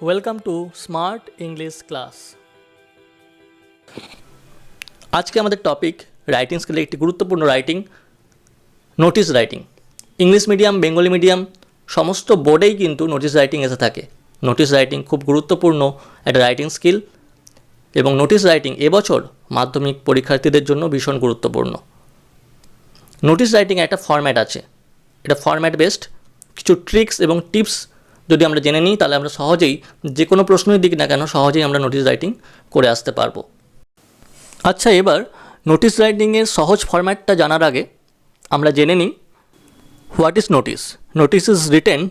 Welcome to smart English class. আজকে আমাদের topic writing স্কিলের একটি গুরুত্বপূর্ণ writing, notice writing. English medium, Bengali medium সমস্ত বোর্ডেই কিন্তু নোটিশ রাইটিং এসে থাকে। নোটিশ রাইটিং খুব গুরুত্বপূর্ণ একটা রাইটিং স্কিল এবং নোটিশ রাইটিং এবছর মাধ্যমিক পরীক্ষার্থীদের জন্য ভীষণ গুরুত্বপূর্ণ। নোটিশ রাইটিং একটা ফরম্যাট আছে, এটা ফরম্যাট বেসড। কিছু ট্রিক্স এবং টিপস যদি আমরা জেনে নিই তাহলে আমরা সহজেই যে কোনো প্রশ্নই দিক না কেন সহজেই আমরা নোটিশ রাইটিং করে আসতে পারবো। আচ্ছা, এবার নোটিশ রাইটিংয়ের সহজ ফরম্যাটটা জানার আগে আমরা জেনে নিই what is notice. Notice is written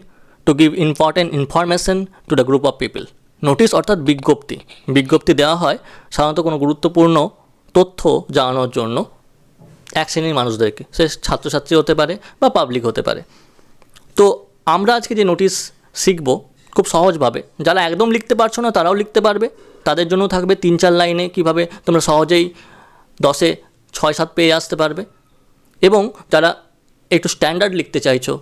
to give important information to the group of people. Notice অর্থাৎ বিজ্ঞপ্তি। বিজ্ঞপ্তি দেওয়া হয় সাধারণত কোনো গুরুত্বপূর্ণ তথ্য জানানোর জন্য এক শ্রেণীর মানুষদেরকে, সে ছাত্রছাত্রী হতে পারে বা পাবলিক হতে পারে। তো আমরা আজকে যে নোটিশ শিখব খুব সহজভাবে, যারা একদম লিখতে পারছো না তারাও লিখতে পারবে, তাদের জন্য থাকবে 3-4 লাইনে কীভাবে তোমরা সহজেই 10-এ 6-7 পেয়ে আসতে পারবে। এবং যারা একটু স্ট্যান্ডার্ড লিখতে চাইছো,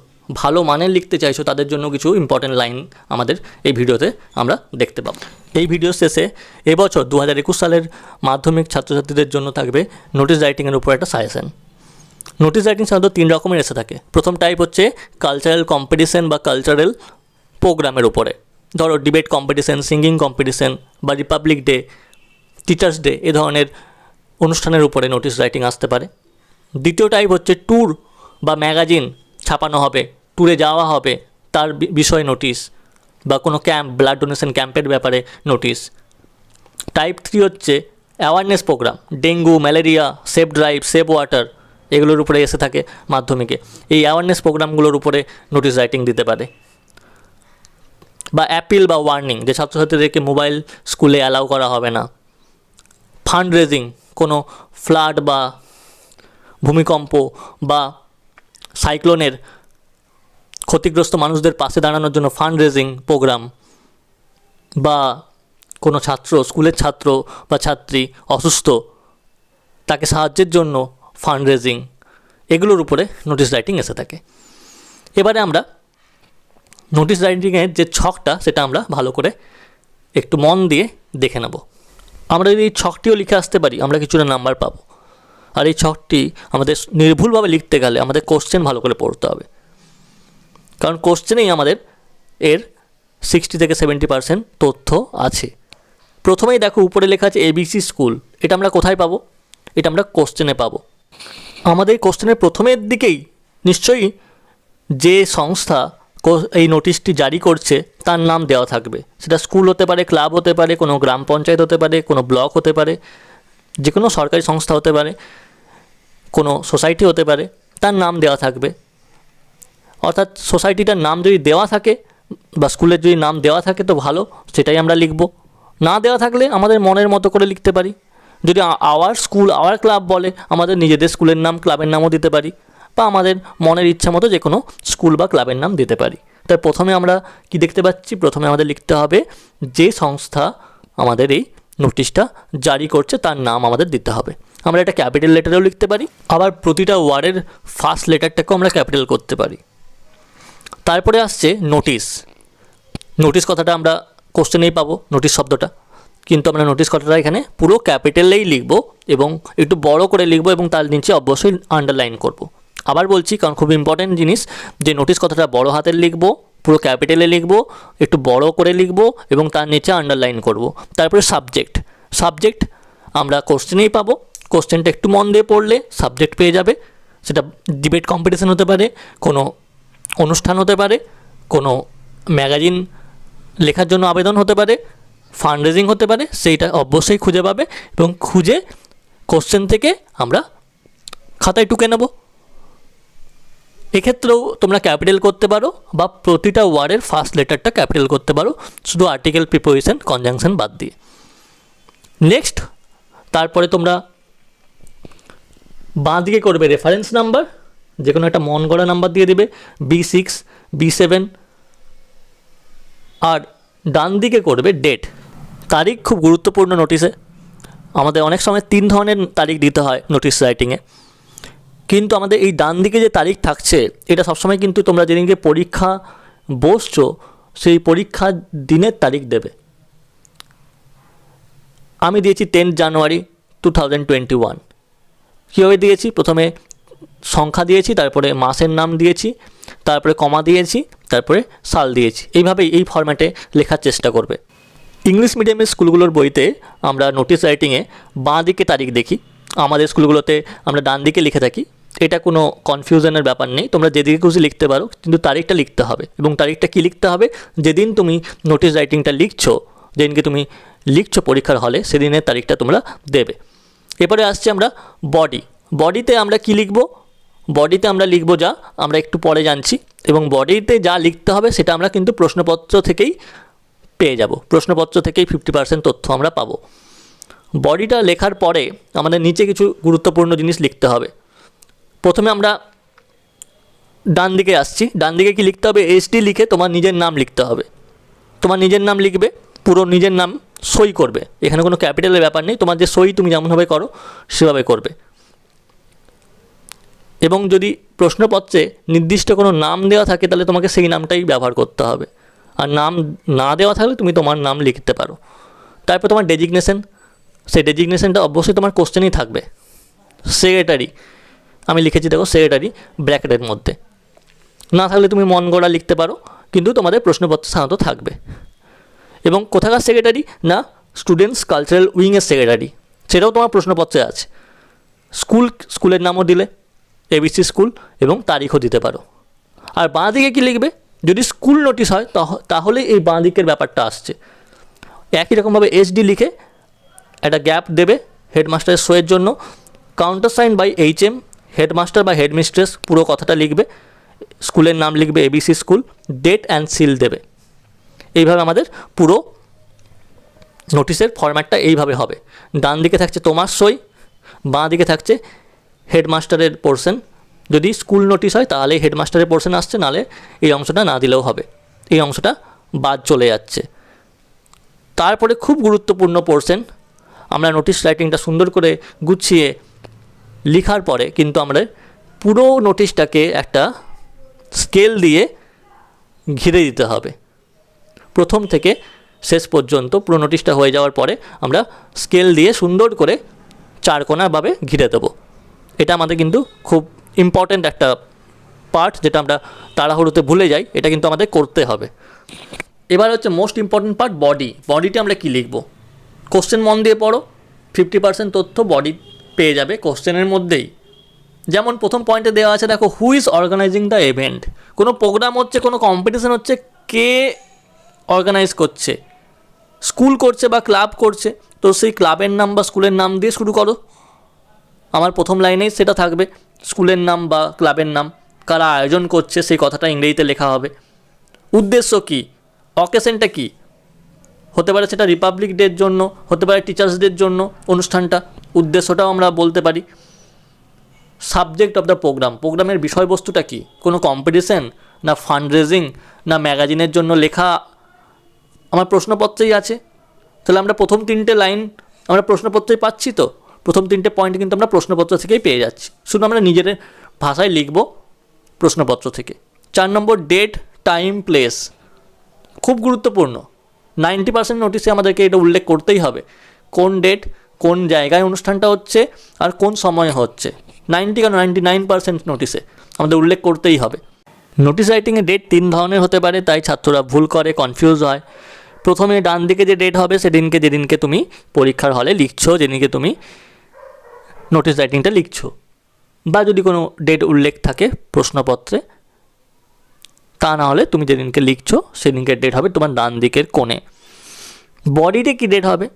ভালো মানের লিখতে চাইছো, তাদের জন্য কিছু ইম্পর্টেন্ট লাইন আমাদের এই ভিডিওতে আমরা দেখতে পাবো। এই ভিডিও শেষে এবছর 2021 সালের মাধ্যমিক ছাত্রছাত্রীদের জন্য থাকবে নোটিশ রাইটিংয়ের উপর একটা সাজেশন। নোটিশ রাইটিং সাধারণত 3 রকমের এসে থাকে। প্রথম টাইপ হচ্ছে কালচারাল কম্পিটিশন বা কালচারাল প্রোগ্রামের উপরে, ধরো ডিবেট কম্পিটিশন, সিঙ্গিং কম্পিটিশন বা রিপাবলিক ডে, টিচার্স ডে, এ ধরনের অনুষ্ঠানের উপরে নোটিশ রাইটিং আসতে পারে। দ্বিতীয় টাইপ হচ্ছে ট্যুর বা ম্যাগাজিন ছাপানো হবে, ট্যুরে যাওয়া হবে তার বিষয়ে নোটিশ, বা কোনো ক্যাম্প, ব্লাড ডোনেশন ক্যাম্পের ব্যাপারে নোটিশ। টাইপ 3 হচ্ছে awareness program, dengue, malaria, save drive, save water, এগুলোর উপরে এসে থাকে মাধ্যমিকে। এই অ্যাওয়ারনেস প্রোগ্রামগুলোর উপরে নোটিশ রাইটিং দিতে পারে। বা অ্যাপিল বা ওয়ার্নিং, যে ছাত্রছাত্রীদেরকে মোবাইল স্কুলে অ্যালাউ করা হবে না। ফান্ড রেজিং, কোনো ফ্লাড বা ভূমিকম্প বা সাইক্লোনের ক্ষতিগ্রস্ত মানুষদের পাশে দাঁড়ানোর জন্য ফান্ড রেজিং প্রোগ্রাম, বা কোনো ছাত্র, স্কুলের ছাত্র বা ছাত্রী অসুস্থ, তাকে সাহায্যের জন্য ফান্ড রেজিং, এগুলোর উপরে নোটিশ রাইটিং এসে থাকে। এবারে আমরা নোটিশ রাইটিংয়ের যে ছকটা সেটা আমরা ভালো করে একটু মন দিয়ে দেখে নেব। আমরা যদি এই ছকটিও লিখে আসতে পারি আমরা কিছুটা নাম্বার পাবো। আর এই ছকটি আমাদের নির্ভুলভাবে লিখতে গেলে আমাদের কোশ্চেন ভালো করে পড়তে হবে, কারণ কোশ্চেনেই আমাদের এর 60 থেকে 70% তথ্য আছে। প্রথমেই দেখো উপরে লেখা আছে ABC স্কুল, এটা আমরা কোথায় পাবো? এটা আমরা কোশ্চেনে পাবো। আমাদের কোশ্চেনের প্রথমের দিকেই নিশ্চয়ই যে সংস্থা এই নোটিশটি জারি করছে তার নাম দেওয়া থাকবে। সেটা স্কুল হতে পারে, ক্লাব হতে পারে, কোনো গ্রাম পঞ্চায়েত হতে পারে, কোনো ব্লক হতে পারে, যে কোনো সরকারি সংস্থা হতে পারে, কোনো সোসাইটি হতে পারে, তার নাম দেওয়া থাকবে। অর্থাৎ সোসাইটিটার নাম যদি দেওয়া থাকে বা স্কুলের যদি নাম দেওয়া থাকে তো ভালো, সেটাই আমরা লিখব। না দেওয়া থাকলে আমাদের মনের মতো করে লিখতে পারি। যদি আওয়ার স্কুল, আওয়ার ক্লাব বলে, আমাদের নিজেদের স্কুলের নাম, ক্লাবের নামও দিতে পারি, বা আমাদের মনের ইচ্ছা মতো যে কোনো স্কুল বা ক্লাবের নাম দিতে পারি। তাই প্রথমে আমরা কি দেখতে পাচ্ছি? প্রথমে আমাদের লিখতে হবে যে সংস্থা আমাদের এই নোটিশটা জারি করছে তার নাম আমাদের দিতে হবে। আমরা এটা ক্যাপিটাল লেটারেও লিখতে পারি, আবার প্রতিটা ওয়ার্ডের ফার্স্ট লেটারটাকেও আমরা ক্যাপিটাল করতে পারি। তারপরে আসছে নোটিশ। নোটিশ কথাটা আমরা কোশ্চেনেই পাবো, নোটিশ শব্দটা, কিন্তু আমরা নোটিশ কথাটা এখানে পুরো ক্যাপিটালেই লিখব এবং একটু বড় করে লিখব এবং তার নিচে অবশ্যই আন্ডারলাইন করব। আবার বলছি, কারণ খুব ইম্পর্টেন্ট জিনিস, যে নোটিশ কথাটা বড় হাতের লিখব, পুরো ক্যাপিটালে লিখব, একটু বড় করে লিখব এবং তার নিচে আন্ডারলাইন করব। তারপরে সাবজেক্ট। সাবজেক্ট আমরা কোশ্চেনেই পাবো, কোশ্চেনটা একটু মন দিয়ে পড়লে সাবজেক্ট পেয়ে যাবে। সেটা ডিবেট কম্পিটিশন হতে পারে, কোনো অনুষ্ঠান হতে পারে, কোনো ম্যাগাজিন লেখার জন্য আবেদন হতে পারে, ফান্ড রেজিং হতে পারে, সেইটা অবশ্যই খুঁজে পাবে এবং খুঁজে কোশ্চেন থেকে আমরা খাতায় টুকে নেব। এক্ষেত্রেও তোমরা ক্যাপিটাল করতে পারো বা প্রতিটা ওয়ার্ডের ফার্স্ট লেটারটা ক্যাপিটাল করতে পারো, শুধু আর্টিকেল, প্রিপোজিশন, কনজাংশন বাদ দিয়ে। নেক্সট, তারপরে তোমরা বাঁ দিকে করবে রেফারেন্স নাম্বার, যে কোনো একটা মন গড়া নাম্বার দিয়ে দেবে, B6, B7, আর ডান দিকে করবে ডেট, তারিখ। খুব গুরুত্বপূর্ণ নোটিশে আমাদের অনেক সময় 3 ধরনের তারিখ দিতে হয় নোটিশ রাইটিংয়ে, কিন্তু আমাদের এই ডান দিকে যে তারিখ থাকছে এটা সবসময় কিন্তু তোমরা যেদিনকে পরীক্ষা বসছো সেই পরীক্ষার দিনের তারিখ দেবে। আমি দিয়েছি 10 জানুয়ারি 2021। কীভাবে দিয়েছি? প্রথমে সংখ্যা দিয়েছি, তারপরে মাসের নাম দিয়েছি, তারপরে কমা দিয়েছি, তারপরে সাল দিয়েছি। এইভাবেই এই ফরম্যাটে লেখার চেষ্টা করবে। ইংলিশ মিডিয়ামের স্কুলগুলোর বইতে আমরা নোটিশ রাইটিংয়ে বাঁ দিকে তারিখ দেখি, আমাদের স্কুলগুলোতে আমরা ডান দিকে লিখে থাকি। এটা কোনো কনফিউশনের ব্যাপার নেই, তোমরা যেদিকে খুশি লিখতে পারো, কিন্তু তারিখটা লিখতে হবে। এবং তারিখটা কী লিখতে হবে? যেদিন তুমি নোটিশ রাইটিংটা লিখছো, যেদিনকে তুমি লিখছো পরীক্ষার হলে, সেদিনের তারিখটা তোমরা দেবে। এরপরে আসছে আমরা বডিতে আমরা কি লিখব? বডিতে আমরা লিখব যা আমরা একটু পরে জানছি, এবং বডিতে যা লিখতে হবে সেটা আমরা কিন্তু প্রশ্নপত্র থেকেই পেয়ে যাব। প্রশ্নপত্র থেকেই 50% তথ্য আমরা পাবো। বডিটা লেখার পরে আমাদের নিচে কিছু গুরুত্বপূর্ণ জিনিস লিখতে হবে। প্রথমে আমরা ডান দিকে আসছি। ডান দিকে কি লিখতে হবে? HD লিখে তোমার নিজের নাম লিখতে হবে। তোমার নিজের নাম লিখবে, পুরো নিজের নাম সই করবে। এখানে কোনো ক্যাপিটালের ব্যাপার নেই, তোমার যে সই তুমি যেমনভাবে করো সেভাবে করবে। এবং যদি প্রশ্নপত্রে নির্দিষ্ট কোনো নাম দেওয়া থাকে তাহলে তোমাকে সেই নামটাই ব্যবহার করতে হবে, আর নাম না দেওয়া থাকলে তুমি তোমার নাম লিখতে পারো। তারপর তোমার ডেজিগনেশন, সেই ডেজিগনেশনটা অবশ্যই তোমার কোশ্চেনেই থাকবে। সেক্রেটারি আমি লিখেছি, দেখো সেক্রেটারি ব্র্যাকেটের মধ্যে। না থাকলে তুমি মন গড়া লিখতে পারো, কিন্তু তোমাদের প্রশ্নপত্র সাধারণত থাকবে। এবং কোথাকার সেক্রেটারি? না, স্টুডেন্টস কালচারাল উইংয়ের সেক্রেটারি, সেটাও তোমার প্রশ্নপত্রে আছে। স্কুলের নামও দিলে, ABC স্কুল, এবং তারিখও দিতে পারো। আর বাঁ দিকে কী লিখবে? যদি স্কুল নোটিশ হয় তাহলে এই বাঁ দিকের ব্যাপারটা আসছে। একই রকমভাবে HD লিখে একটা গ্যাপ দেবে হেডমাস্টারের সইয়ের জন্য। কাউন্টারসাইন বাই HM, হেডমাস্টার বা হেডমিস্ট্রেস পুরো কথাটা লিখবে। স্কুলের নাম লিখবে ABC school, date and seal দেবে। এইভাবে আমাদের পুরো নোটিশের ফরম্যাটটা এইভাবে হবে। ডান দিকে থাকছে তোমার সই, বাঁ দিকে থাকছে হেডমাস্টারের পোর্শন। যদি স্কুল নোটিশ হয় তাহলে হেডমাস্টারের পোর্শন আসছে, নাহলে এই অংশটা না দিলেও হবে, এই অংশটা বাদ চলে যাচ্ছে। তারপরে খুব গুরুত্বপূর্ণ পোর্শন, আমরা নোটিশ রাইটিংটা সুন্দর করে গুছিয়ে লেখার পরে কিন্তু আমরা পুরো নোটিশটাকে একটা স্কেল দিয়ে ঘিরে দিতে হবে। প্রথম থেকে শেষ পর্যন্ত পুরো নোটিশটা হয়ে যাওয়ার পরে আমরা স্কেল দিয়ে সুন্দর করে চারকোনাভাবে ঘিরে দেবো। এটা আমাদের কিন্তু খুব ইম্পর্ট্যান্ট একটা পার্ট, যেটা আমরা তাড়াহুড়োতে ভুলে যাই, এটা কিন্তু আমাদের করতে হবে। এবার হচ্ছে মোস্ট ইম্পর্ট্যান্ট পার্ট, বডিতে আমরা কী লিখব? কোশ্চেন মন দিয়ে পড়ো, 50% তথ্য বডি পেয়ে যাবে কোশ্চেনের মধ্যেই। যেমন প্রথম পয়েন্টে দেওয়া আছে, দেখো, who is organizing the event. কোনো প্রোগ্রাম হচ্ছে, কোনো কম্পিটিশন হচ্ছে, কে অর্গানাইজ করছে? স্কুল করছে বা ক্লাব করছে, তো সেই ক্লাবের নাম বা স্কুলের নাম দিয়ে শুরু করো। আমার প্রথম লাইনেই সেটা থাকবে, স্কুলের নাম বা ক্লাবের নাম। কারা আয়োজন করছে সেই কথাটা ইংরেজিতে লেখা হবে। উদ্দেশ্য কী? অকেশনটা কী হতে পারে? সেটা রিপাবলিক ডের জন্য, হতে পারে টিচার্স ডের জন্য অনুষ্ঠানটা, উদ্দেশ্যটাও আমরা বলতে পারি। সাবজেক্ট অফ দ্য প্রোগ্রামের বিষয়বস্তুটা কী? কোনো কম্পিটিশন, না ফান্ড রেজিং, না ম্যাগাজিনের জন্য লেখা? আমার প্রশ্নপত্রেই আছে, তাহলে আমরা প্রথম 3টে লাইন আমরা প্রশ্নপত্রেই পাচ্ছি। তো প্রথম 3টে পয়েন্ট কিন্তু আমরা প্রশ্নপত্র থেকেই পেয়ে যাচ্ছি, শুধু আমরা নিজের ভাষায় লিখব প্রশ্নপত্র থেকে। 4 নম্বর, ডেট, টাইম, প্লেস, খুব গুরুত্বপূর্ণ। 90% নোটিশে আমাদেরকে এটা উল্লেখ করতেই হবে, কোন ডেট, কোন জায়গায় অনুষ্ঠানটা হচ্ছে, আর কোন সময়ে হচ্ছে। 99% নোটিশে আমাদের উল্লেখ করতেই হবে। নোটিশ রাইটিংয়ে ডেট 3 ধরনের হতে পারে, তাই ছাত্ররা ভুল করে, কনফিউজ হয়। প্রথমে ডান দিকে যে ডেট হবে যেদিনকে তুমি পরীক্ষার হলে লিখছো, যেদিনকে তুমি নোটিশ রাইটিংটা লিখছো, বা যদি কোনো ডেট উল্লেখ থাকে প্রশ্নপত্রে, তা না হলে তুমি যেদিনকে লিখছো সেদিনকে ডেট হবে তোমার ডান দিকের কোণে। বডিতে কি ডেট হবে?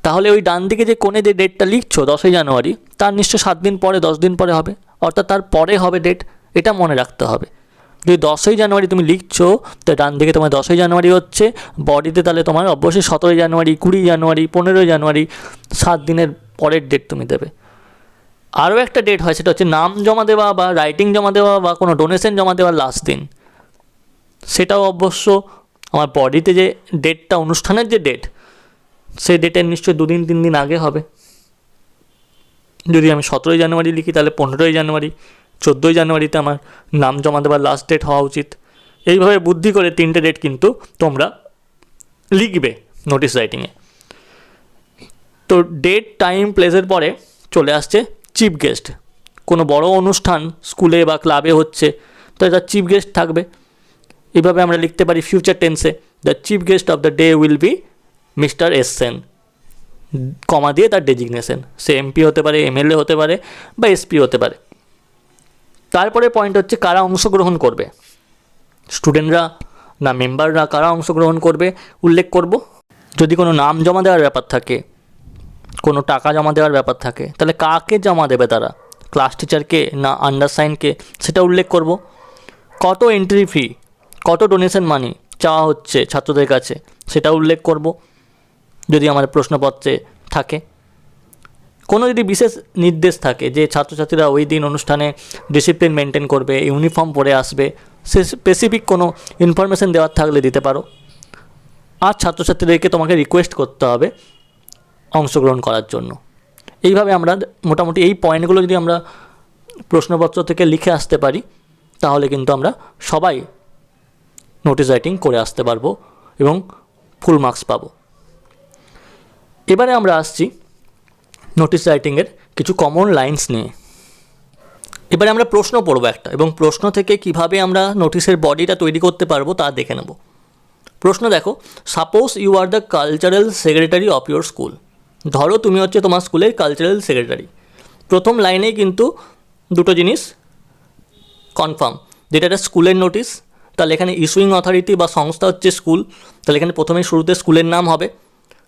তাহলে ওই ডান দিকে যে কোণে যে ডেটটা লিখছো 10ই জানুয়ারি, তার নিশ্চয় 7 দিন পরে, 10 দিন পরে হবে, অর্থাৎ তার পরে হবে ডেট, এটা মনে রাখতে হবে। যদি 10ই জানুয়ারি তুমি লিখছো, তো ডান দিকে তোমার 10ই জানুয়ারি হচ্ছে, বডিতে তাহলে তোমার অবশ্যই 17ই জানুয়ারি, 20 জানুয়ারি, 15ই জানুয়ারি, 7 দিনের পরের ডেট তুমি দেবে। আরও একটা ডেট হয়, সেটা হচ্ছে নাম জমা দেওয়া বা রাইটিং জমা দেওয়া বা কোনো ডোনেশন জমা দেওয়ার লাস্ট দিন। সেটাও অবশ্য আমার বডিতে যে ডেটটা, অনুষ্ঠানের যে ডেট, সেই ডেটের নিশ্চয়ই 2 দিন 3 দিন আগে হবে। যদি আমি 17ই জানুয়ারি লিখি তাহলে 15ই জানুয়ারি, 14ই জানুয়ারিতে আমার নাম জমা দেওয়ার লাস্ট ডেট হওয়া উচিত। এইভাবে বুদ্ধি করে 3টে ডেট কিন্তু তোমরা লিখবে নোটিশ রাইটিংয়ে। তো ডেট, টাইম, প্লেসের পরে চলে আসছে চিফ গেস্ট। কোনো বড় অনুষ্ঠান স্কুলে বা ক্লাবে হচ্ছে, তো এটা চিফ গেস্ট থাকবে। এইভাবে আমরা লিখতে পারি ফিউচার টেন্সে, the chief guest of the day will be mister S Sen, comma দিয়ে তার ডেজিগনেশন। সে এমপি হতে পারে, এমএলএ হতে পারে, বা এসপি হতে পারে। তারপরে পয়েন্ট হচ্ছে কারা অংশগ্রহণ করবে, স্টুডেন্টরা না মেম্বাররা, কারা অংশগ্রহণ করবে উল্লেখ করব। যদি কোনো নাম জমা দেওয়ার ব্যাপার থাকে, কোনো টাকা জমা দেওয়ার ব্যাপার থাকে, তাহলে কাকে জমা দেবে তারা, ক্লাস টিচারকে না আন্ডারসাইনকে, সেটা উল্লেখ করব। কত এন্ট্রি ফি, কত ডোনেশন মানি চাওয়া হচ্ছে ছাত্রদের কাছে, সেটা উল্লেখ করব যদি আমাদের প্রশ্নপত্রে থাকে। কোনো যদি বিশেষ নির্দেশ থাকে যে ছাত্রছাত্রীরা ওই দিন অনুষ্ঠানে ডিসিপ্লিন মেনটেন করবে, ইউনিফর্ম পরে আসবে, সে স্পেসিফিক কোনো ইনফরমেশান দেওয়ার থাকলে দিতে পারো। আর ছাত্রছাত্রীদেরকে তোমাকে রিকোয়েস্ট করতে হবে অংশগ্রহণ করার জন্য। এইভাবে আমরা মোটামুটি এই পয়েন্টগুলো যদি আমরা প্রশ্নপত্র থেকে লিখে আসতে পারি, তাহলে কিন্তু আমরা সবাই নোটিশ রাইটিং করে আসতে পারবো এবং ফুল মার্কস পাবো। এবারে আমরা আসছি নোটিশ রাইটিংয়ের কিছু কমন লাইন্স নিয়ে। এবারে আমরা প্রশ্ন পড়বো একটা, এবং প্রশ্ন থেকে কিভাবে আমরা নোটিশের বডিটা তৈরি করতে পারবো তা দেখে নেব। প্রশ্ন দেখো, suppose you are the cultural secretary of your school. ধরো তুমি হচ্ছে তোমার স্কুলের কালচারাল সেক্রেটারি। প্রথম লাইনেই কিন্তু দুটো জিনিস কনফার্ম, যেটা একটা স্কুলের নোটিশ, তাহলে এখানে ইস্যুইং অথরিটি বা সংস্থা হচ্ছে স্কুল, তাহলে এখানে প্রথমেই শুরুতে স্কুলের নাম হবে।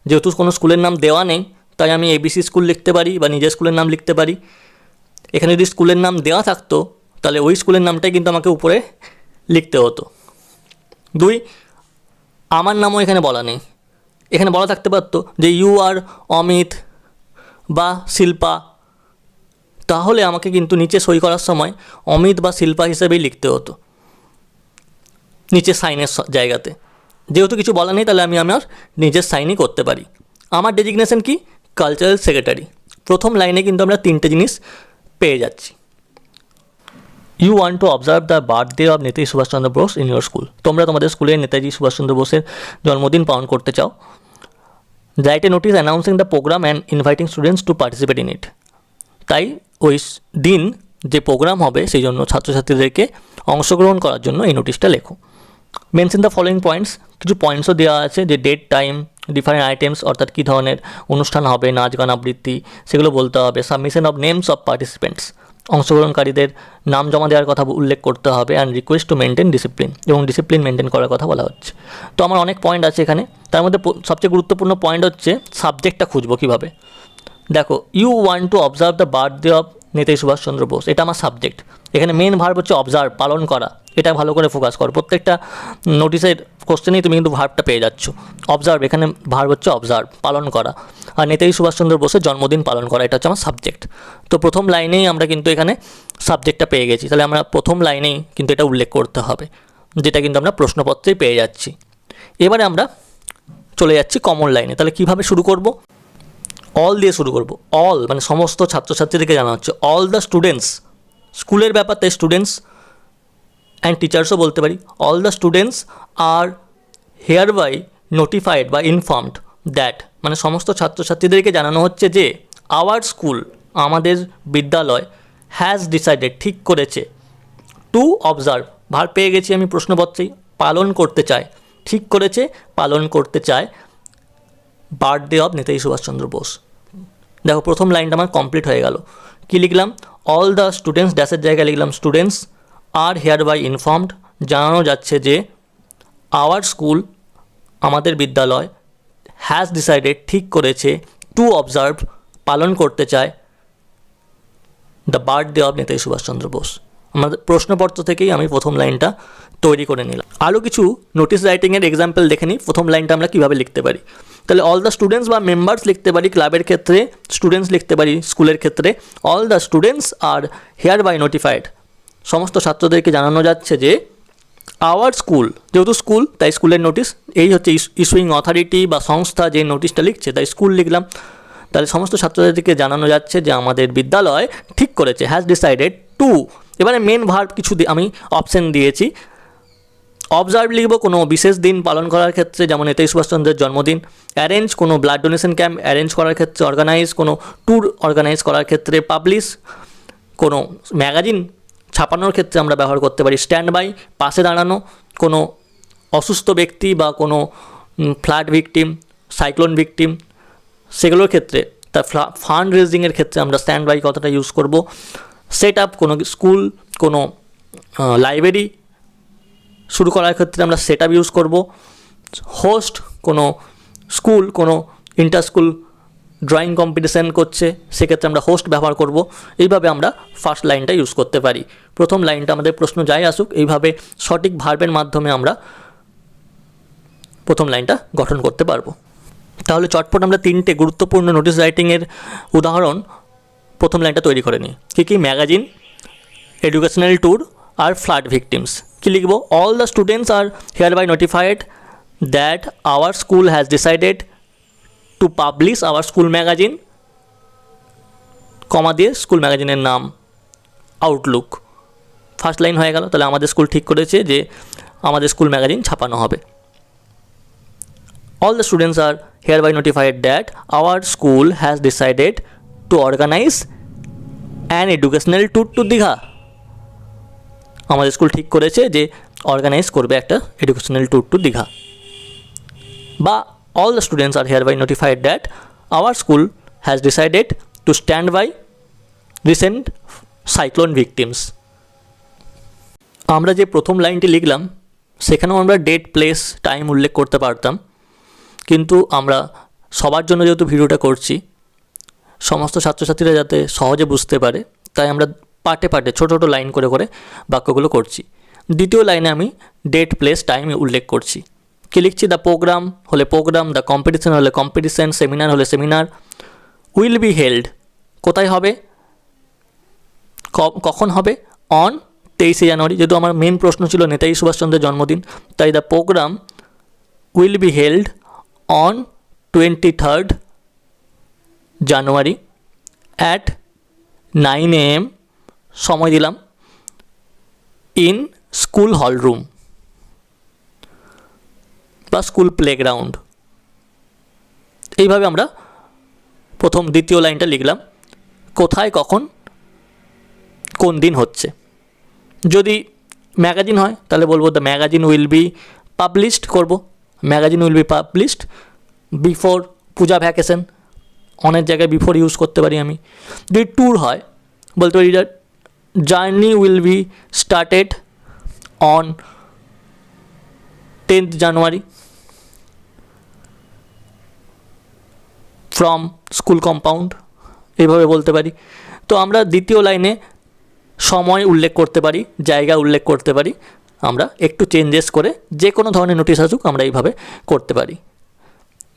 যেহেতু কোনো স্কুলের নাম দেওয়া নেই, তাই আমি এবিসি স্কুল লিখতে পারি বা নিজের স্কুলের নাম লিখতে পারি। এখানে যদি স্কুলের নাম দেওয়া থাকতো, তাহলে ওই স্কুলের নামটাই কিন্তু আমাকে উপরে লিখতে হতো। 2, আমার নামও এখানে বলা নেই। এখানে বলা থাকতে পারতো যে ইউ আর অমিত বা শিল্পা, তাহলে আমাকে কিন্তু নিচে সই করার সময় অমিত বা শিল্পা হিসেবেই লিখতে হতো নিচে সাইনের জায়গাতে। যেহেতু কিছু বলা নেই, তাহলে আমি আমার নিজের সাইনই করতে পারি। আমার ডেজিগনেশন কি, কালচারাল সেক্রেটারি। প্রথম লাইনে কিন্তু আমরা 3টে জিনিস পেয়ে যাচ্ছি। You want to observe the birthday of Netaji Subhashchandra Bose in your school. তোমরা তোমাদের স্কুলে নেতাজি সুভাষচন্দ্র বোসের জন্মদিন পালন করতে চাও। Write a notice announcing the program and inviting students to participate in it. তাই ওই দিন যে প্রোগ্রাম হবে সেই জন্য ছাত্রছাত্রীদেরকে অংশগ্রহণ করার জন্য এই নোটিশটা লেখো। মেনশন দ্য ফলোয়িং পয়েন্টস, কিছু পয়েন্টসও দেওয়া আছে যে ডেট, টাইম, ডিফারেন্ট আইটেমস, অর্থাৎ কী ধরনের অনুষ্ঠান হবে, নাচ গান আবৃত্তি, সেগুলো বলতে হবে। Submission of names of participants, অংশগ্রহণকারীদের নাম জমা দেওয়ার কথা উল্লেখ করতে হবে। And request to maintain discipline, এবং ডিসিপ্লিন মেনটেন করার কথা বলা হচ্ছে। তো আমার অনেক পয়েন্ট আছে এখানে, তার মধ্যে সবচেয়ে গুরুত্বপূর্ণ পয়েন্ট হচ্ছে সাবজেক্টটা খুঁজবো কীভাবে। দেখো, you want to observe the birthday of Netaji Subhashchandra Bose, এটা আমার সাবজেক্ট। এখানে মেন ভার্ব হচ্ছে অবজার্ভ, পালন করা। এটা ভালো করে ফোকাস করো, প্রত্যেকটা নোটিশের কোশ্চেনেই তুমি কিন্তু ভার্বটা পেয়ে যাচ্ছ। অবজার্ভ, এখানে ভার্ব হচ্ছে অবজার্ভ, পালন করা। আর নেতাজি সুভাষচন্দ্র বোসের জন্মদিন পালন করা, এটা হচ্ছে আমার সাবজেক্ট। তো প্রথম লাইনেই আমরা কিন্তু এখানে সাবজেক্টটা পেয়ে গেছি, তাহলে আমরা প্রথম লাইনেই কিন্তু এটা উল্লেখ করতে হবে, যেটা কিন্তু আমরা প্রশ্নপত্রেই পেয়ে যাচ্ছি। এবারে আমরা চলে যাচ্ছি কমন লাইনে। তাহলে কীভাবে শুরু করব? অল দিয়ে শুরু করব। অল মানে সমস্ত ছাত্রছাত্রীদেরকে জানা হচ্ছে, অল দ্য স্টুডেন্টস, স্কুলের ব্যাপার, তাই স্টুডেন্টস অ্যান্ড টিচার্সও বলতে পারি। All the students are hereby notified বা ইনফর্মড দ্যাট, মানে সমস্ত ছাত্রছাত্রীদেরকে জানানো হচ্ছে যে আওয়ার স্কুল, আমাদের বিদ্যালয়, হ্যাজ ডিসাইডেড, ঠিক করেছে, টু অবজার্ভ, ভার পেয়ে গেছি আমি প্রশ্নপত্রেই, পালন করতে চায়, ঠিক করেছে পালন করতে চায় বার্থডে অফ নেতাজি সুভাষচন্দ্র বোস। দেখো, প্রথম লাইনটা আমার কমপ্লিট হয়ে গেল। কী লিখলাম? অল দ্য স্টুডেন্টস, ড্যাশের জায়গায় লিখলাম students are hereby informed, জানানো যাচ্ছে যে আওয়ার স্কুল, আমাদের বিদ্যালয়, হ্যাজ ডিসাইডেড, ঠিক করেছে, টু অবজার্ভ, পালন করতে চায় the birthday of Netaji Subhashchandra Bose. আমাদের প্রশ্নপত্র থেকেই আমি প্রথম লাইনটা তৈরি করে নিলাম। আরও কিছু নোটিশ রাইটিংয়ের এক্সাম্পল দেখে নিই, প্রথম লাইনটা আমরা কীভাবে লিখতে পারি। তাহলে অল দ্য স্টুডেন্টস বা মেম্বার্স লিখতে পারি, ক্লাবের ক্ষেত্রে স্টুডেন্টস লিখতে পারি, স্কুলের ক্ষেত্রে all the students are hereby notified, সমস্ত ছাত্রদেরকে জানানো যাচ্ছে যে আওয়ার স্কুল, যেহেতু স্কুল তাই স্কুলের নোটিশ, এই হচ্ছে ইস্যুইং অথরিটি বা সংস্থা যে নোটিশটা লিখছে, তাই স্কুল লিখলাম। তাহলে সমস্ত ছাত্রদেরকে জানানো যাচ্ছে যে আমাদের বিদ্যালয় ঠিক করেছে, হ্যাজ ডিসাইডেড টু। এবারে মেন ভার্ব কিছু আমি অপশান দিয়েছি, অবজার্ভ লিখব কোনো বিশেষ দিন পালন করার ক্ষেত্রে, যেমন নেতাজি সুভাষচন্দ্রের জন্মদিন। অ্যারেঞ্জ কোনো ব্লাড ডোনেশন ক্যাম্প অ্যারেঞ্জ করার ক্ষেত্রে। অর্গানাইজ কোনো ট্যুর অর্গানাইজ করার ক্ষেত্রে। পাবলিশ কোনো ম্যাগাজিন ছাপানোর ক্ষেত্রে আমরা ব্যবহার করতে পারি। স্ট্যান্ড বাই পাশে দাঁড়ানো কোনো অসুস্থ ব্যক্তি বা কোনো ফ্লাড ভিকটিম, সাইক্লোন ভিকটিম, সেগুলোর ক্ষেত্রে তার ফান্ড রেজিংয়ের ক্ষেত্রে আমরা স্ট্যান্ড বাই কথাটা ইউজ করব। সেট আপ কোনো স্কুল, কোনো লাইব্রেরি শুরু করার ক্ষেত্রে আমরা সেট আপ ইউজ করব। হোস্ট কোনো স্কুল কোনো ইন্টার স্কুল ড্রয়িং কম্পিটিশান করছে, সেক্ষেত্রে আমরা হোস্ট ব্যবহার করব। এইভাবে আমরা ফার্স্ট লাইনটা ইউজ করতে পারি। প্রথম লাইনটা আমাদের প্রশ্ন যাই আসুক, এইভাবে সঠিক ভার্বের মাধ্যমে আমরা প্রথম লাইনটা গঠন করতে পারবো। তাহলে চটপট আমরা 3টে গুরুত্বপূর্ণ নোটিশ রাইটিংয়ের উদাহরণ প্রথম লাইনটা তৈরি করে নিই। কী ম্যাগাজিন, এডুকেশনাল ট্যুর আর ফ্লাড ভিকটিমস। কী লিখব? All the students are hereby notified that our school has decided to publish our school magazine, comma দিয়ে স্কুল ম্যাগাজিনের নাম আউটলুক। ফার্স্ট লাইন হয়ে গেল। তাহলে আমাদের স্কুল ঠিক করেছে যে আমাদের স্কুল ম্যাগাজিন ছাপানো হবে। All the students are hereby notified that our school has decided to organize an educational tour to Digha. আমাদের স্কুল ঠিক করেছে যে অর্গানাইজ করবে একটা এডুকেশনাল ট্যুর টু দীঘা। বা all the students are hereby notified that our school has decided to stand by recent cyclone victims। আমরা যে প্রথম লাইনটি লিখলাম সেখানেও আমরা ডেট, প্লেস, টাইম উল্লেখ করতে পারতাম, কিন্তু আমরা সবার জন্য যেহেতু ভিডিওটা করছি, সমস্ত ছাত্রছাত্রীরা যাতে সহজে বুঝতে পারে, তাই আমরা পার্টে পার্টে ছোটো ছোটো লাইন করে করে বাক্যগুলো করছি। দ্বিতীয় লাইনে আমি ডেট, প্লেস, টাইম উল্লেখ করছি। কী লিখছি? দ্য প্রোগ্রাম হলে প্রোগ্রাম, দ্য কম্পিটিশন হলে কম্পিটিশন, সেমিনার হলে সেমিনার। উইল বি হেল্ড কোথায় হবে, কখন হবে? অন 23শে জানুয়ারি। যেহেতু আমার মেন প্রশ্ন ছিল নেতাজি সুভাষচন্দ্রের জন্মদিন, তাই the program will be held on 23rd January at 9 AM, সময় দিলাম, in school hall room বা স্কুল প্লেগ্রাউন্ড। এইভাবে আমরা প্রথম দ্বিতীয় লাইনটা লিখলাম। কোথায়, কখন, কোন দিন হচ্ছে। যদি ম্যাগাজিন হয় তাহলে বলবো the magazine will be published করব। Magazine will be published before puja vacation. অনেক জায়গায় বিফোর ইউজ করতে পারি আমি। যদি ট্যুর হয় বলতে পারি the journey will be started on 10th January from school compound. এইভাবে বলতে পারি। তো আমরা দ্বিতীয় লাইনে সময় উল্লেখ করতে পারি, জায়গা উল্লেখ করতে পারি। আমরা একটু চেঞ্জেস করে যে কোনো ধরনের নোটিশ আসুক আমরা এইভাবে করতে পারি।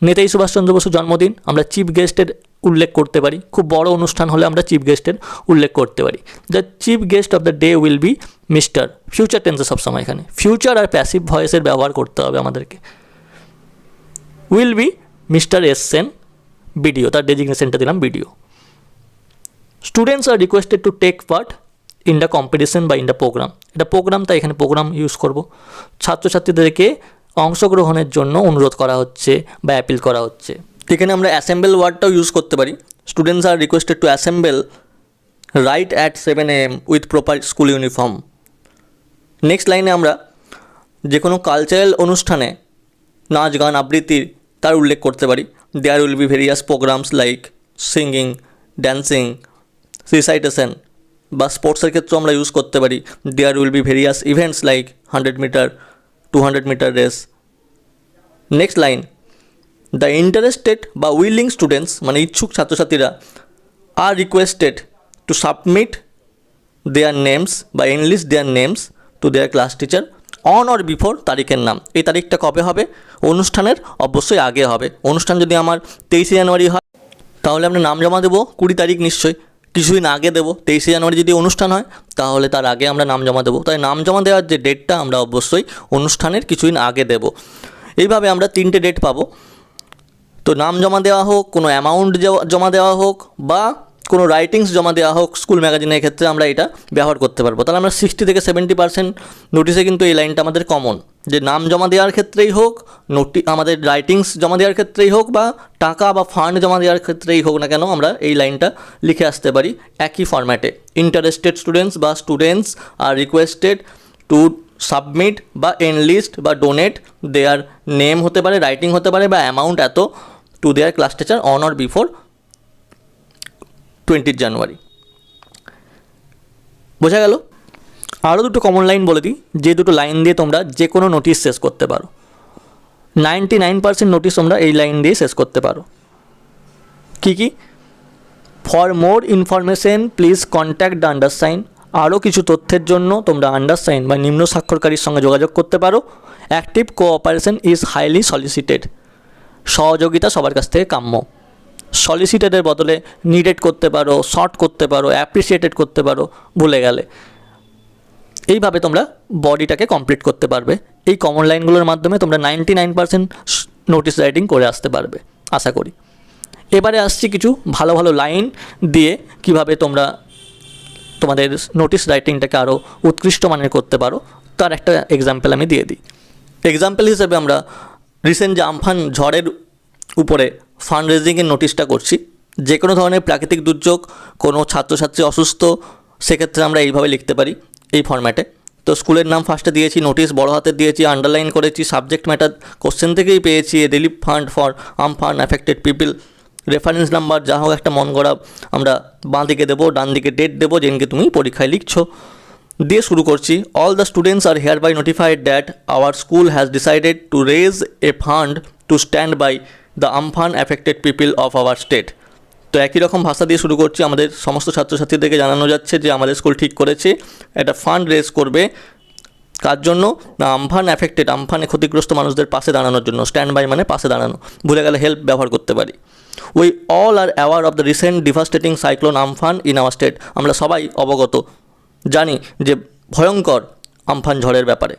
নেতাজি সুভাষচন্দ্র বসুর জন্মদিন, আমরা চিফ গেস্টের উল্লেখ করতে পারি। খুব বড় অনুষ্ঠান হলে আমরা চিফ গেস্টের উল্লেখ করতে পারি। The chief guest of the day will be mister. Future টেন্সে সবসময় এখানে ফিউচার আর প্যাসিভ ভয়েসের ব্যবহার করতে হবে আমাদেরকে। Will be mister S Sen BDO, তার ডেজিগনেশনটা দিলাম BDO. Students are requested to take part in the competition বা ইন দ্য প্রোগ্রাম। এটা প্রোগ্রাম, তাই এখানে প্রোগ্রাম ইউজ করব। ছাত্রছাত্রীদেরকে অংশগ্রহণের জন্য অনুরোধ করা হচ্ছে বা অ্যাপিল করা হচ্ছে। এখানে আমরা অ্যাসেম্বল ওয়ার্ডটাও ইউজ করতে পারি। Students are requested two assemble right at 7 AM with proper school uniform. Next লাইনে আমরা যে কোনো কালচারাল অনুষ্ঠানে নাচ, গান, আবৃত্তি তার উল্লেখ করতে পারি। There will be various programs like singing, dancing, recitation. বা স্পোর্টসের ক্ষেত্রেও আমরা ইউজ করতে পারি। There will be various events like 100 metre, 200 metre race. Next line, the interested বা উইলিং স্টুডেন্টস মানে ইচ্ছুক ছাত্রছাত্রীরা আর requested to submit their names বা enlist their names to their class teacher on or before তারিখের নাম। এই তারিখটা কবে হবে? অনুষ্ঠানের অবশ্যই আগে হবে। অনুষ্ঠান যদি আমার 23শে জানুয়ারি হয় তাহলে আমরা নাম জমা দেবো 20 তারিখ নিশ্চয়ই, কিছুদিন আগে দেবো। 23শে জানুয়ারি যদি অনুষ্ঠান হয় তাহলে তার আগে আমরা নাম জমা দেবো। তাই নাম জমা দেওয়ার যে ডেটটা আমরা অবশ্যই অনুষ্ঠানের কিছুদিন আগে দেব। এইভাবে আমরা 3টে ডেট পাবো। তো নাম জমা দেওয়া হোক, কোনো অ্যামাউন্ট জমা দেওয়া হোক, বা কোনো রাইটিংস জমা দেওয়া হোক স্কুল ম্যাগাজিনের ক্ষেত্রে আমরা এটা ব্যবহার করতে পারবো। তাহলে আমরা 60 থেকে 70% নোটিশে কিন্তু এই লাইনটা আমাদের কমন, যে নাম জমা দেওয়ার ক্ষেত্রেই হোক, আমাদের রাইটিংস জমা দেওয়ার ক্ষেত্রেই হোক, বা টাকা বা ফান্ড জমা দেওয়ার ক্ষেত্রেই হোক না কেন, আমরা এই লাইনটা লিখে আসতে পারি একই ফরম্যাটে। ইন্টারেস্টেড স্টুডেন্টস বা students are requested to submit বা এনলিস্ট বা ডোনেট দেয়ার নেম হতে পারে, রাইটিং হতে পারে, বা অ্যামাউন্ট এত two their class teacher on or before 20 জানুয়ারি। বোঝা গেল? আরও দুটো কমন লাইন বলে দিই, যে দুটো লাইন দিয়ে তোমরা যে কোনো নোটিশ শেষ করতে পারো। 99% নোটিশ তোমরা এই লাইন দিয়ে শেষ করতে পারো। কী কী? For more information please contact the undersigned. আরও কিছু তথ্যের জন্য তোমরা আন্ডারসাইন বা নিম্ন স্বাক্ষরকারীর সঙ্গে যোগাযোগ করতে পারো। Active cooperation is highly solicited. সহযোগিতা সবার কাছ থেকে কাম্য। সলিসিটেডের বদলে নিডেড করতে পারো, শর্ট করতে পারো, অ্যাপ্রিসিয়েটেড করতে পারো, ভুলে গেলে। এইভাবে তোমরা বডিটাকে কমপ্লিট করতে পারবে। এই কমন লাইনগুলোর মাধ্যমে তোমরা 99% নোটিশ রাইটিং করে আসতে পারবে আশা করি। এবারে আসছি কিছু ভালো ভালো লাইন দিয়ে কিভাবে তোমরা তোমাদের নোটিশ রাইটিংটাকে আরও উৎকৃষ্ট মানের করতে পারো, তার একটা এক্সাম্পল আমি দিয়ে দিই। এক্সাম্পল হিসেবে আমরা রিসেন্ট যে আমফান ঝড়ের উপরে ফান্ড রেজিংয়ের নোটিশটা করছি। যে কোনো ধরনের প্রাকৃতিক দুর্যোগ, কোনো ছাত্রছাত্রী অসুস্থ, সেক্ষেত্রে আমরা এইভাবে লিখতে পারি এই ফরম্যাটে। তো স্কুলের নাম ফার্স্টে দিয়েছি, নোটিশ বড় হাতের দিয়েছি, আন্ডারলাইন করেছি, সাবজেক্ট ম্যাটার কোশ্চেন থেকেই পেয়েছি, relief fund for Amphan affected people, reference number যা হোক একটা মন গড়া আমরা বাঁ দিকে দেবো, ডান দিকে ডেট দেবো যেদিনকে তুমি পরীক্ষায় লিখছো, দিয়ে শুরু করছি। All the students are hereby notified that our school has decided to raise a fund to stand by the Amphan affected people of our state. তো একই রকম ভাষা দিয়ে শুরু করছি। আমাদের সমস্ত ছাত্রছাত্রীদেরকে জানানো যাচ্ছে যে আমাদের স্কুল ঠিক করেছে একটা ফান্ড রেজ করবে, কার জন্য? না, আমফান অ্যাফেক্টেড, আমফানে ক্ষতিগ্রস্ত মানুষদের পাশে দাঁড়ানোর জন্য। স্ট্যান্ড বাই মানে পাশে দাঁড়ানো, ভুলে গেলে হেল্প ব্যবহার করতে পারি। We all R aware of the recent devastating cyclone Amphan in our state. আমরা সবাই অবগত, জানি যে ভয়ঙ্কর আমফান ঝড়ের ব্যাপারে।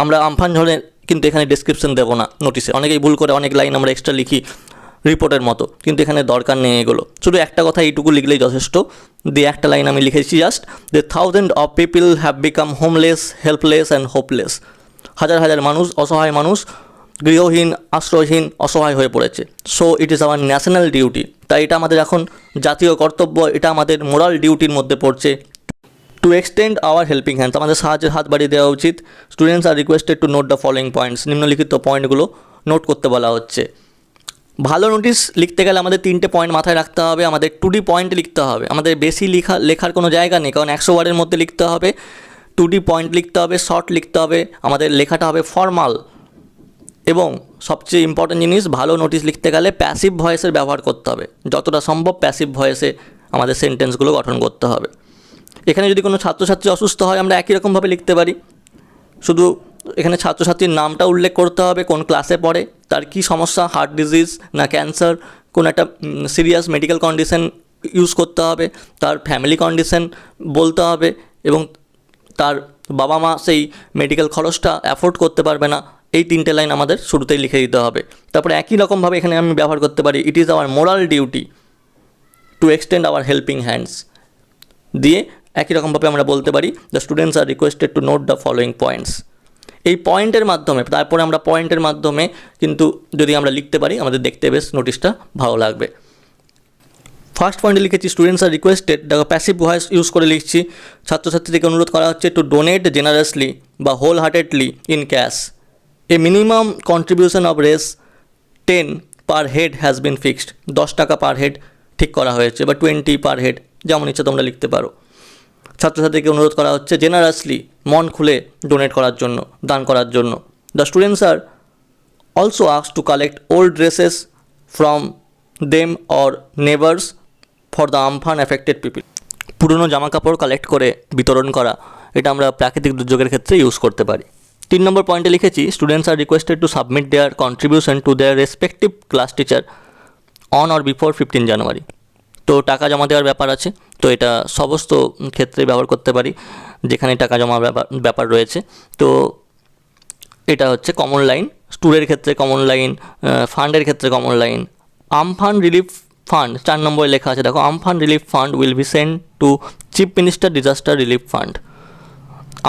আমরা আমফান ঝড়ের কিন্তু এখানে ডেসক্রিপশন দেবো না নোটিশে। অনেকেই ভুল করে অনেক লাইন আমরা এক্সট্রা লিখি রিপোর্টের মতো, কিন্তু এখানে দরকার নেই এগুলো। শুধু একটা কথা এইটুকু লিখলেই যথেষ্ট। দিয়ে একটা লাইন আমি লিখেছি just, the thousand of people have become homeless, helpless and hopeless. হাজার হাজার মানুষ, অসহায় মানুষ, গৃহহীন, আশ্রয়হীন, অসহায় হয়ে পড়েছে। So it is our national duty. তাই এটা আমাদের এখন জাতীয় কর্তব্য, এটা আমাদের মোরাল ডিউটির মধ্যে পড়ছে। To extend hour helping hands, আমাদের সাহায্যের হাত বাড়িয়ে দেওয়া উচিত। Students are requested to note the following points, নিম্নলিখিত পয়েন্টগুলো নোট করতে বলা হচ্ছে। ভালো নোটিশ লিখতে গেলে আমাদের 3টে পয়েন্ট মাথায় রাখতে হবে। আমাদের 2D পয়েন্ট লিখতে হবে, আমাদের বেশি লেখার কোনো জায়গা নেই, কারণ 100 ওয়ার্ডের মধ্যে লিখতে হবে। 2D পয়েন্ট লিখতে হবে, শর্ট লিখতে হবে, আমাদের লেখাটা হবে ফর্মাল। এবং সবচেয়ে ইম্পর্টেন্ট জিনিস, ভালো নোটিশ লিখতে গেলে প্যাসিভ ভয়েসের ব্যবহার করতে হবে। যতটা সম্ভব প্যাসিভ ভয়েসে আমাদের সেন্টেন্সগুলো গঠন করতে হবে। এখানে যদি কোনো ছাত্রছাত্রী অসুস্থ হয় আমরা একই রকমভাবে লিখতে পারি, শুধু এখানে ছাত্রছাত্রীর নামটা উল্লেখ করতে হবে, কোন ক্লাসে পড়ে, তার কী সমস্যা, হার্ট ডিজিজ না ক্যান্সার, কোন একটা সিরিয়াস মেডিকেল কন্ডিশন ইউজ করতে হবে, তার ফ্যামিলি কন্ডিশন বলতে হবে, এবং তার বাবা মা সেই মেডিকেল খরচটা অ্যাফোর্ড করতে পারবে না। এই 3টে লাইন আমাদের শুরুতেই লিখে দিতে হবে। তারপরে একই রকমভাবে এখানে আমি ব্যবহার করতে পারি, it is our moral duty to extend hour helping hands, দিয়ে একই রকমভাবে আমরা বলতে পারি the students are requested to note the following points. এই পয়েন্টের মাধ্যমে, তারপরে আমরা পয়েন্টের মাধ্যমে কিন্তু যদি আমরা লিখতে পারি আমাদের দেখতে বেশ নোটিশটা ভালো লাগবে। ফার্স্ট পয়েন্টে লিখেছি স্টুডেন্টস আর রিকোয়েস্টেড, দেখো প্যাসিভ ভয়েস ইউজ করে লিখছি। ছাত্রছাত্রীদেরকে অনুরোধ করা হচ্ছে টু ডোনেট জেনারাসলি বা wholeheartedly in cash. A minimum contribution of Rs 10 per head has been fixed. 10 টাকা পার হেড ঠিক করা হয়েছে, বা 20 পার হেড, যেমন ইচ্ছে তোমরা লিখতে পারো। ছাত্রছাত্রীকে অনুরোধ করা হচ্ছে জেনারাসলি, মন খুলে ডোনেট করার জন্য, দান করার জন্য। The students are also asked to collect old dresses from them or neighbours for the Amphan affected people. পুরনো জামাকাপড় কালেক্ট করে বিতরণ করা, এটা আমরা প্রাকৃতিক দুর্যোগের ক্ষেত্রে ইউজ করতে পারি। 3 নম্বর পয়েন্টে লিখেছি students are requested to submit there contribution to their respective class teacher on or before 15 জানুয়ারি। তো টাকা জমা দেওয়ার ব্যাপার আছে, তো এটা সমস্ত ক্ষেত্রে ব্যবহার করতে পারি যেখানে টাকা জমা ব্যাপার রয়েছে। তো এটা হচ্ছে কমন লাইন, স্টুডের ক্ষেত্রে কমন লাইন, ফান্ডের ক্ষেত্রে common line. Amphan relief fund 4 নম্বরে লেখা আছে, দেখো Amphan relief fund will be send to chief minister disaster relief fund.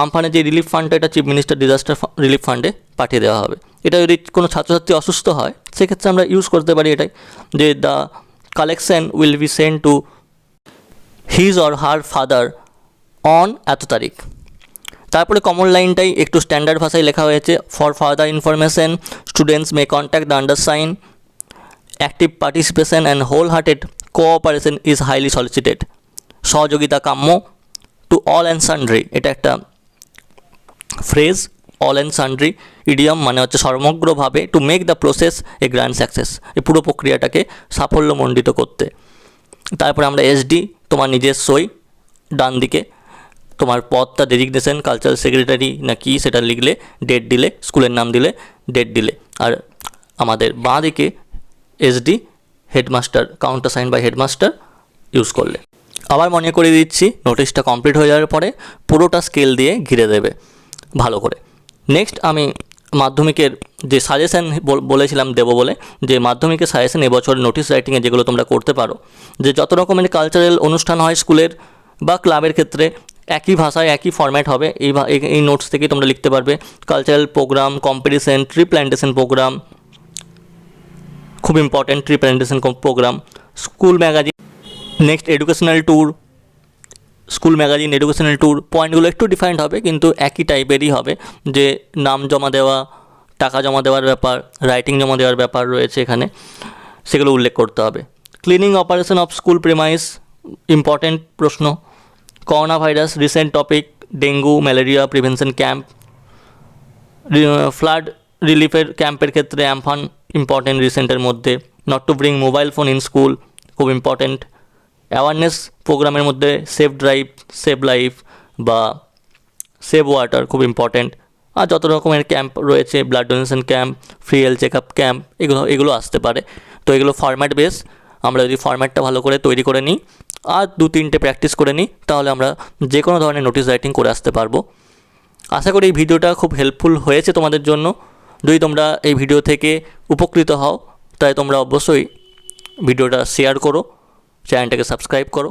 আমফানের যে রিলিফ ফান্ডটা, এটা চিফ মিনিস্টার ডিজাস্টার রিলিফ ফান্ডে পাঠিয়ে দেওয়া হবে। এটা যদি কোনো ছাত্রছাত্রী অসুস্থ হয় সেক্ষেত্রে আমরা ইউজ করতে পারি এটাই, যে the collection will be send to his or her father on এত তারিখ। তারপরে কমন লাইনটাই একটু স্ট্যান্ডার্ড ভাষায় লেখা হয়েছে, for further information students may contact the undersigned, active participation and whole hearted cooperation is highly solicited, সহযোগিতা কাম্য টু অল অ্যান্ড সান্ড্রি। এটা একটা phrase, all and sundry idiom মানে হচ্ছে সমগ্রভাবে, to make the process a grand success, এই পুরো প্রক্রিয়াটাকে সাফল্যমণ্ডিত করতে। তারপরে আমরা এসডি, তোমার নিজের সই, ডান দিকে তোমার পদটা ডেজিগনেশন কালচারাল সেক্রেটারি না কি সেটা লিখলে, ডেট দিলে, স্কুলের নাম দিলে, ডেট দিলে। আর আমাদের বাঁ দিকে SD headmaster, countersign by headmaster use করলে। আবার মনে করিয়ে দিচ্ছি, নোটিশটা কমপ্লিট হয়ে যাওয়ার পরে পুরোটা স্কেল দিয়ে ঘিরে দেবে ভালো করে। নেক্সট আমি মাধ্যমিকের যে সাজেশান বলেছিলাম দেবো বলে, যে মাধ্যমিকের সাজেশান এবছর নোটিশ রাইটিংয়ে যেগুলো তোমরা করতে পারো, যে যত রকমের কালচারাল অনুষ্ঠান হয় স্কুলের বা ক্লাবের ক্ষেত্রে একই ভাষায় একই ফরম্যাট হবে। এই নোটস থেকে তোমরা লিখতে পারবে cultural program, competition, tree plantation program, খুব important tree plantation program, school magazine, next educational tour, school magazine, educational tour. পয়েন্টগুলো একটু ডিফারেন্ট হবে কিন্তু একই টাইপেরই হবে, যে নাম জমা দেওয়া, টাকা জমা দেওয়ার ব্যাপার, রাইটিং জমা দেওয়ার ব্যাপার রয়েছে এখানে, সেগুলো উল্লেখ করতে হবে। Cleaning operation of school premise, important প্রশ্ন। Corona virus recent topic, dengue malaria prevention camp, flood রিলিফের ক্যাম্পের ক্ষেত্রে আমফান ইম্পর্টেন্ট রিসেন্টের মধ্যে। Not to bring mobile phone in school, খুব ইম্পর্টেন্ট। অ্যাওয়ারনেস প্রোগ্রামের মধ্যে সেভ ড্রাইভ, সেভ লাইফ বা সেভ ওয়াটার খুব ইম্পর্টেন্ট। আর যত রকমের ক্যাম্প রয়েছে, blood donation camp, free health check up camp, এগুলো আসতে পারে। তো এগুলো ফরম্যাট বেস, আমরা যদি ফরম্যাটটা ভালো করে তৈরি করে নিই আর 2-3টে প্র্যাকটিস করে নিই, তাহলে আমরা যে কোনো ধরনের নোটিশ রাইটিং করে আসতে পারবো। আশা করি এই ভিডিওটা খুব হেল্পফুল হয়েছে তোমাদের জন্য। যদি তোমরা এই ভিডিও থেকে উপকৃত হও তাই তোমরা অবশ্যই ভিডিওটা শেয়ার করো, চ্যানেলটাকে সাবস্ক্রাইব করো।